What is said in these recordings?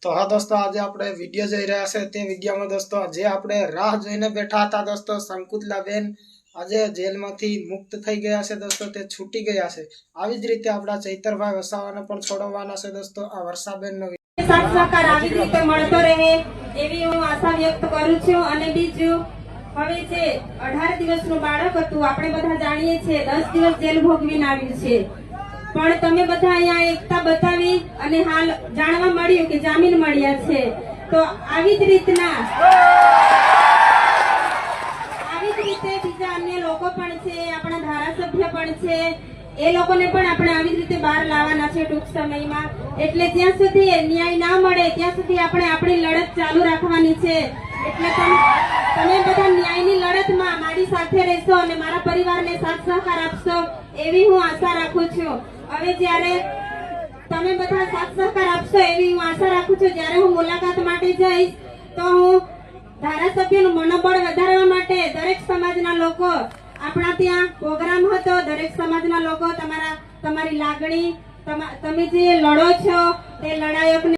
तो हाँ दोस्तों, आज આપણે વિડિયો જોઈ રહ્યા છે તે વિડિયોમાં દોસ્તો જે આપણે રાહ જોઈને બેઠા હતા દોસ્તો, શંકુતલાબેન આજે જેલમાંથી મુક્ત થઈ ગયા છે દોસ્તો, તે છૂટી ગયા છે। આવી જ રીતે આપણા ચૈતરભાઈ વસાવાને પણ છોડવાના છે દોસ્તો। આ વર્ષાબેનનો સાથ સહકાર આવી રીતે મળતો રહે એવી હું આશા વ્યક્ત કરું છું। અને બીજું, હવે જે 18 દિવસનું બાળક હતું, આપણે બધા જાણીએ છીએ 10 દિવસ જેલ ભોગવીને આવ્યું છે, પણ તમે બધા અહીંયા એકતા બતાવી અને હાલ જાણવા મળ્યું કે જામીન મળ્યા છે। તો આવી જ રીતે બીજા અન્ય લોકો પણ છે, આપણા ધારાસભ્ય પણ છે, એ લોકોને પણ આપણે આવી જ રીતે બહાર લાવવાના છે ટૂંક સમયમાં। એટલે જ્યાં સુધી ન્યાય ના મળે ત્યાં સુધી આપણે આપણી લડત ચાલુ રાખવાની છે। એટલે તમે બધા ન્યાયની લડતમાં મારી સાથે રહેશો અને મારા પરિવારને સાથ સહકાર આપશો એવી હું આશા રાખું છું। હવે જ્યારે તમે બધા સાથ સહકાર આપશો એવી હું આશા રાખું છું। જ્યારે હું મુલાકાત માટે જઈશ તો હું ધારાસભ્યનું મનોબળ વધારવા માટે દરેક સમાજના લોકો, આપણા ત્યાં પ્રોગ્રામ હતો, દરેક સમાજના લોકો તમારી લાગણી, તમે જે લડો છો તે લડાયકને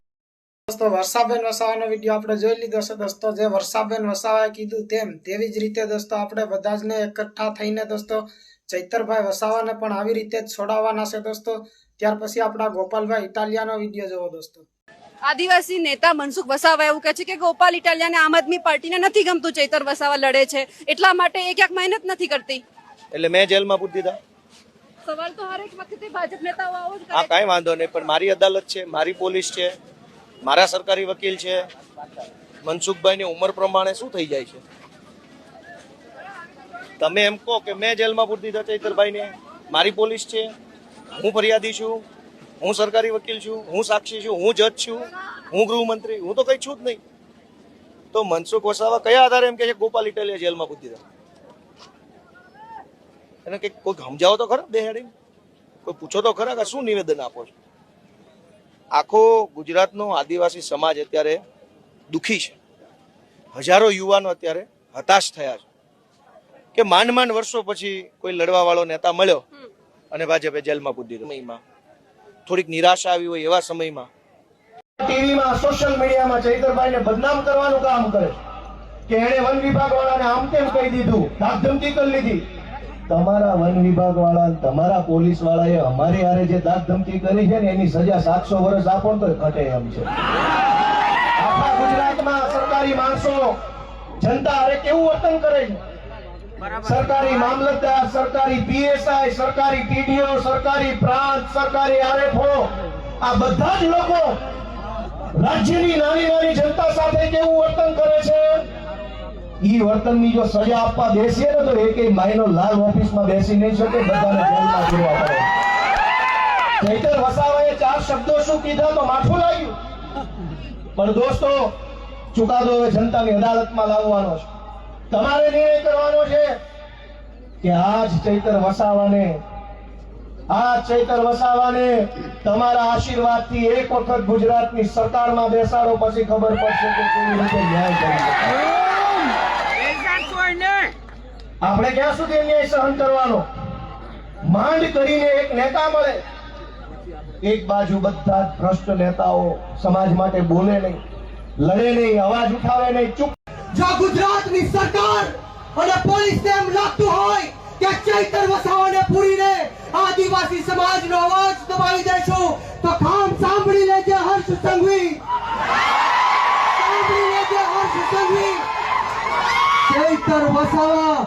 दोस्तों वर्षाबेन वसाવાનો વિડિયો આપણે જોઈ લીધો છે દોસ્તો। જે વર્ષાબેન વસાવાએ કીધું તેવી જ રીતે દોસ્તો આપણે બધા જને એકઠા થઈને દોસ્તો ચૈતરભાઈ વસાવાને પણ આવી રીતે જ છોડાવવાના છે દોસ્તો। ત્યાર પછી આપણા ગોપાલભાઈ ઇટાલિયાનો વિડિયો જોવો દોસ્તો। આદિવાસી નેતા મનસુખ વસાવા એવું કહે છે કે ગોપાલ ઇટાલિયાને આમ આદમી પાર્ટીને નથી ગમતું ચૈતર વસાવા લડે છે, એટલા માટે એ ક્યાંક મહેનત નથી કરતી। એટલે મેં જેલમાં પૂરી દીધા। સવાલ તો હરેક વખતે ભાજપ નેતાઓ આવો જ કરે। આ કાંઈ વાંધો નહીં, પણ મારી અદાલત છે, મારી પોલીસ છે, મારા સરકારી વકીલ છે। મનસુખભાઈની ઉંમર પ્રમાણે શું થઈ જાય છે? તમે એમ કહો કે મેં જેલમાં પૂરી દીધા ચૈતરભાઈને, મારી પોલીસ છે, હું ફરિયાદી છું, હું સરકારી વકીલ છું, હું સાક્ષી છું, હું જજ છું, હું ગૃહમંત્રી, હું તો કઈ છું જ નહીં। તો મનસુખ વસાવા કયા આધારે એમ કે છે ગોપાલ ઇટાલિયા જેલમાં પૂરી દીધા? એને કંઈક કોઈ સમજાવો તો ખરા, બેહાડીને કોઈ પૂછો તો ખરા કે શું નિવેદન આપો છો? આખો ગુજરાતનો આદિવાસી સમાજ અત્યારે દુઃખી છે। હજારો યુવાનો અત્યારે હતાશ થયા છે કે માંડ વર્ષો પછી કોઈ લડવા વાળો નેતા મળ્યો અને ભાજપે જેલમાં પૂરી દીધો। સમયમાં થોડીક નિરાશા આવી હોય એવા સમયમાં ટીવીમાં, સોશિયલ મીડિયામાં ચૈતરભાઈને બદનામ કરવાનું કામ કરે કે એણે વન વિભાગ વાળાને આમ તેમ કહી દીધું, ધાકધમકી કરી લીધી। તમારા વન વિભાગ વાળા, તમારા પોલીસ વાળાએ અમારી હારે જે ધાકધમકી કરી છે ને એની સજા 700 વર્ષ આપો તો ઘટે એમ છે। આખા ગુજરાતમાં સરકારી માણસો જનતા હારે કેવું વર્તન કરે છે? સરકારી મામલતદાર, સરકારી પીએસઆઈ, સરકારી ટીડીઓ, સરકારી પ્રાંત, સરકારી આરએફઓ, આ બધા જ લોકો રાજ્યની નાની જનતા સાથે કેવું વર્તન કરે છે? ઈ વર્તનની જો સજા આપવા બેસીએ ને તો એકેય માયનો લાલ ઓફિસમાં બેસી નહીં શકે, બધાને જેલમાં પૂરવા પડે। ચૈતર વસાવાએ 4 શબ્દો શું કીધા તો માથું લાગ્યું, પણ દોસ્તો ચુકાદો હવે જનતાની અદાલતમાં લાવવાનો છે। તમારે નિર્ણય કરવાનો છે કે આજ ચૈતર વસાવાને તમારા આશીર્વાદથી એક વખત ગુજરાતની સરકારમાં બેસાડો, પછી ખબર પડશે કે કેવી રીતે ન્યાય કરી શકાય। આપણે ક્યાં સુધી ન્યાય સહન કરવાનો? માંડ કરીને એક નેતા મળે, એક બાજુ બધા જ ભ્રષ્ટ નેતાઓ સમાજ માટે બોલે નહીં, લડે નહીં, અવાજ ઉઠાવે નહીં, ચૂપ। જો ગુજરાતની સરકાર અને પોલીસને એમ લાગતું હોય કે ચૈતર વસાવાને પૂરીને આદિવાસી સમાજનો અવાજ દબાવી દેશું તો કામ સાંભળી લેજે હર્ષ સંઘવી, ચૈતર વસાવા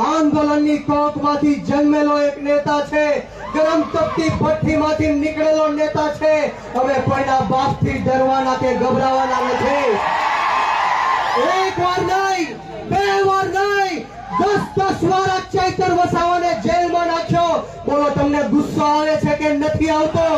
આંદોલનની કોકમાંથી જન્મેલો એક નેતા છે, ગરમ તપતી ભઠ્ઠીમાંથી નીકળેલો નેતા છે। હવે કોઈના બાપથી ડરવાના કે ગભરાવાના નથી। એક વાર નહીં, 2 વાર નહીં, 10 વાર ચૈતર વસાવાને જેલમાં નાખ્યો। બોલો, તમને ગુસ્સો આવે છે કે નથી આવતો?